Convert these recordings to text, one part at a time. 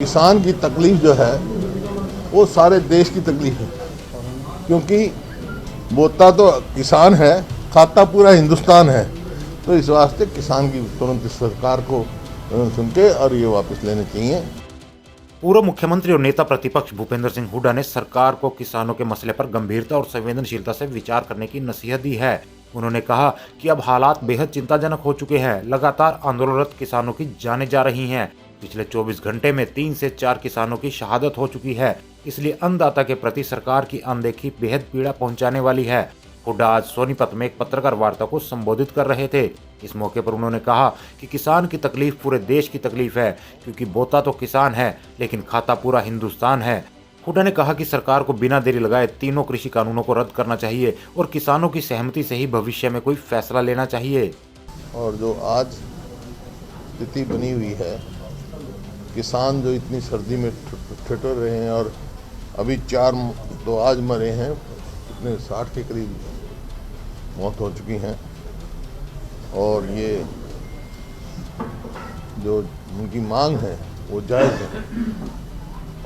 किसान की तकलीफ जो है वो सारे देश की तकलीफ है, क्योंकि बोता तो किसान है, खाता पूरा हिंदुस्तान है। तो इस वास्ते किसान की तुरंत सरकार को सुन के और ये वापस लेने चाहिए। पूर्व मुख्यमंत्री और नेता प्रतिपक्ष भूपेंद्र सिंह हुड्डा ने सरकार को किसानों के मसले पर गंभीरता और संवेदनशीलता से विचार करने की नसीहत दी है। उन्होंने कहा कि अब हालात बेहद चिंताजनक हो चुके हैं। लगातार आंदोलनरत किसानों की जानें जा रही हैं। पिछले 24 घंटे में 3 से 4 किसानों की शहादत हो चुकी है। इसलिए अन्नदाता के प्रति सरकार की अनदेखी बेहद पीड़ा पहुंचाने वाली है। हुड्डा आज सोनीपत में एक पत्रकार वार्ता को संबोधित कर रहे थे। इस मौके पर उन्होंने कहा कि किसान की तकलीफ पूरे देश की तकलीफ है, क्योंकि बोता तो किसान है लेकिन खाता पूरा हिंदुस्तान है। हुड्डा ने कहा कि सरकार को बिना देरी लगाए तीनों कृषि कानूनों को रद्द करना चाहिए और किसानों की सहमति से ही भविष्य में कोई फैसला लेना चाहिए। और जो आज स्थिति बनी हुई है, किसान जो इतनी सर्दी में ठिठुर रहे हैं और अभी 4 तो आज मरे हैं, इतने 60 के करीब मौत हो चुकी हैं। और ये जो उनकी मांग है वो जायज़ है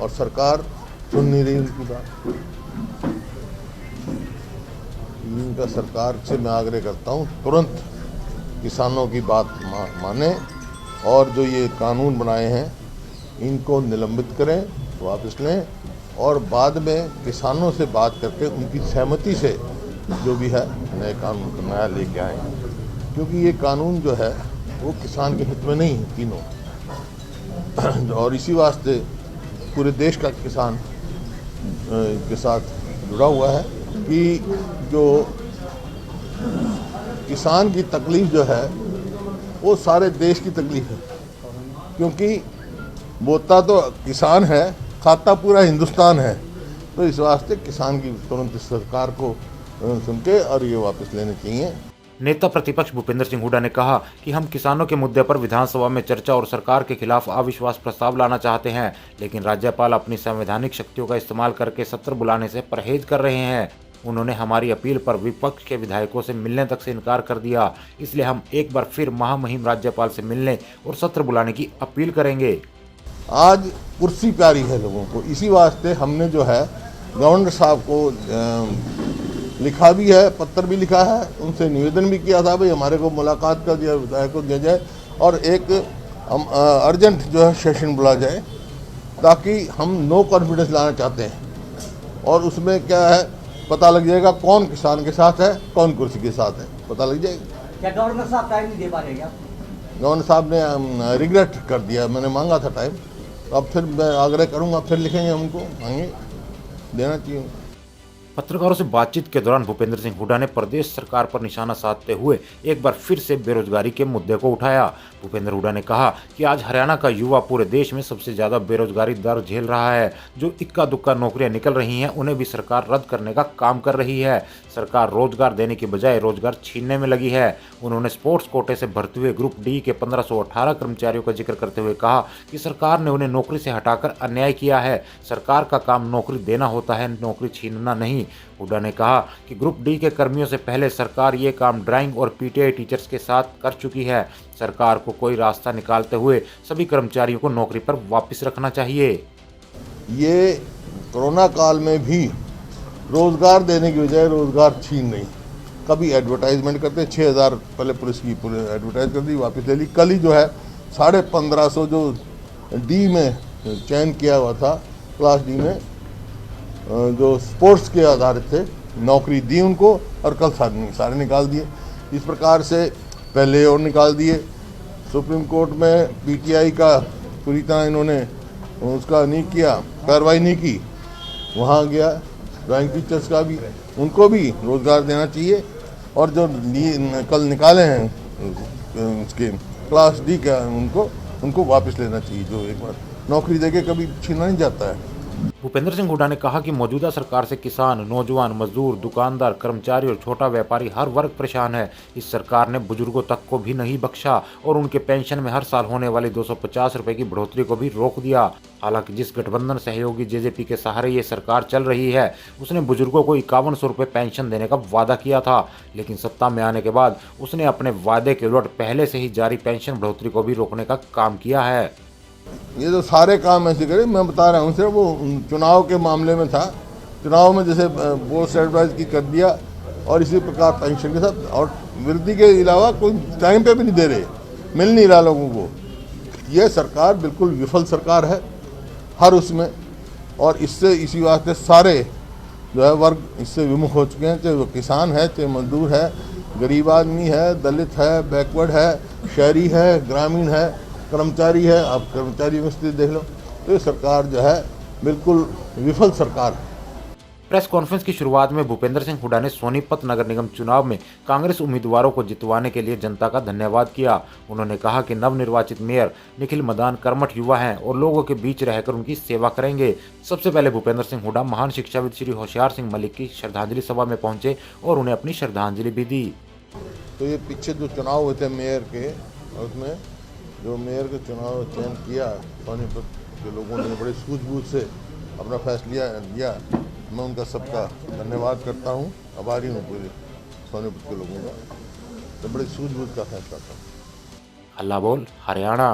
और सरकार सुन नहीं रही उनकी बात। इनका सरकार से मैं आग्रह करता हूँ तुरंत किसानों की बात माने और जो ये कानून बनाए हैं इनको निलंबित करें, वापस लें और बाद में किसानों से बात करके उनकी सहमति से जो भी है नए कानून नया लेके आए, क्योंकि ये कानून जो है वो किसान के हित में नहीं है तीनों। और इसी वास्ते पूरे देश का किसान के साथ जुड़ा हुआ है कि जो किसान की तकलीफ जो है वो सारे देश की तकलीफ है, क्योंकि बोता तो किसान है, खाता पूरा हिंदुस्तान है। तो इस वास्ते किसान की तुरंत सरकार को सुन के और ये वापस लेने चाहिए। नेता प्रतिपक्ष भूपेंद्र सिंह हुड्डा ने कहा कि हम किसानों के मुद्दे पर विधानसभा में चर्चा और सरकार के खिलाफ अविश्वास प्रस्ताव लाना चाहते हैं, लेकिन राज्यपाल अपनी संवैधानिक शक्तियों का इस्तेमाल करके सत्र बुलाने से परहेज कर रहे हैं। उन्होंने हमारी अपील पर विपक्ष के विधायकों से मिलने तक से इनकार कर दिया। इसलिए हम एक बार फिर महामहिम राज्यपाल से मिलने और सत्र बुलाने की अपील करेंगे। आज कुर्सी प्यारी है लोगों को, इसी वास्ते हमने जो है गवर्नर साहब को लिखा भी है, पत्र भी लिखा है, उनसे निवेदन भी किया था भाई हमारे को मुलाकात कर दिया विधायक को दिया जाए और एक अर्जेंट जो है सेशन बुला जाए, ताकि हम नो कॉन्फिडेंस लाना चाहते हैं। और उसमें क्या है पता लग जाएगा कौन किसान के साथ है, कौन कुर्सी के साथ है, पता लग जाएगा। क्या गवर्नर साहब टाइम नहीं दे पा रहे क्या? गवर्नर साहब ने रिग्रेट कर दिया, मैंने मांगा था टाइम, तो अब फिर मैं आग्रह करूंगा, फिर लिखेंगे, हमको मांगे देना चाहिए। पत्रकारों से बातचीत के दौरान भूपेंद्र सिंह हुड्डा ने प्रदेश सरकार पर निशाना साधते हुए एक बार फिर से बेरोजगारी के मुद्दे को उठाया। भूपेंद्र हुड्डा ने कहा कि आज हरियाणा का युवा पूरे देश में सबसे ज्यादा बेरोजगारी दर झेल रहा है। जो इक्का दुक्का नौकरियां निकल रही हैं उन्हें भी सरकार रद्द करने का काम कर रही है। सरकार रोजगार देने की बजाय रोजगार छीनने में लगी है। उन्होंने स्पोर्ट्स कोटे से भर्ती हुए ग्रुप डी के 1518 कर्मचारियों का जिक्र करते हुए कहा कि सरकार ने उन्हें नौकरी से हटाकर अन्याय किया है। सरकार का काम नौकरी देना होता है, नौकरी छीनना नहीं। हुड्डा ने कहा कि ग्रुप डी के कर्मियों से पहले सरकार ये काम ड्राइंग और पीटीआई टीचर्स के साथ कर चुकी है। सरकार को कोई रास्ता निकालते हुए सभी कर्मचारियों को नौकरी पर वापस रखना चाहिए। ये कोरोना काल में भी रोजगार देने की बजाय रोजगार छीन रही। कभी एडवर्टाइजमेंट करते 6000 पहले पुलिस की एडवर्टाइज कर दी, वापस ले ली। कल ही जो है 1550 जो डी में चयन किया हुआ था, क्लास डी में जो स्पोर्ट्स के आधारित थे, नौकरी दी उनको और कल सारे निकाल दिए। इस प्रकार से पहले और निकाल दिए। सुप्रीम कोर्ट में पीटीआई का पूरी तरह इन्होंने उसका नहीं किया, कार्रवाई नहीं की। वहाँ गया ड्राइंग टीचर्स का भी, उनको भी रोज़गार देना चाहिए। और जो कल निकाले हैं उसके क्लास डी का, उनको वापस लेना चाहिए। जो एक बार नौकरी देके कभी छीना नहीं जाता है। भूपेंद्र सिंह हुड्डा ने कहा कि मौजूदा सरकार से किसान, नौजवान, मजदूर, दुकानदार, कर्मचारी और छोटा व्यापारी हर वर्ग परेशान है। इस सरकार ने बुजुर्गों तक को भी नहीं बख्शा और उनके पेंशन में हर साल होने वाली 250 रुपए की बढ़ोतरी को भी रोक दिया। हालांकि जिस गठबंधन सहयोगी जेजेपी के सहारे ये सरकार चल रही है, उसने बुजुर्गों को 5100 रुपए पेंशन देने का वादा किया था, लेकिन सत्ता में आने के बाद उसने अपने वादे के उलट पहले से ही जारी पेंशन बढ़ोतरी को भी रोकने का काम किया है। ये तो सारे काम ऐसे करे, मैं बता रहा हूँ सिर्फ वो चुनाव के मामले में था। चुनाव में जैसे पोस्ट एडवाइज की कर दिया और इसी प्रकार पेंशन के साथ, और वृद्धि के अलावा कोई टाइम पे भी नहीं दे रहे, मिल नहीं रहा लोगों को। ये सरकार बिल्कुल विफल सरकार है हर उसमें, और इससे इसी वास्ते सारे जो है वर्ग इससे विमुख हो चुके हैं, चाहे वो किसान है, चाहे मजदूर है, गरीब आदमी है, दलित है, बैकवर्ड है, शहरी है, ग्रामीण है, कर्मचारी है। आप कर्मचारी में स्थिति देख लो, तो ये सरकार जो है बिल्कुल विफल सरकार है। प्रेस कॉन्फ्रेंस की शुरुआत में भूपेंद्र सिंह हुड्डा ने सोनीपत नगर निगम चुनाव में कांग्रेस उम्मीदवारों को जितवाने के लिए जनता का धन्यवाद किया। उन्होंने कहा कि नवनिर्वाचित मेयर निखिल मदान कर्मठ युवा हैं और लोगों के बीच रहकर उनकी सेवा करेंगे। सबसे पहले भूपेंद्र सिंह हुड्डा महान शिक्षाविद श्री होशियार सिंह मलिक की श्रद्धांजलि सभा में पहुंचे और उन्हें अपनी श्रद्धांजलि भी दी। तो ये पीछे जो चुनाव हुए थे मेयर के, उसमें जो मेयर के चुनाव चयन किया सोनीपत के लोगों ने बड़े सूझबूझ से अपना फैसला लिया। मैं उनका सबका धन्यवाद करता हूँ, आभारी हूँ पूरे सोनीपत के लोगों का, तो बड़े सूझबूझ का फैसला था। हल्ला बोल हरियाणा।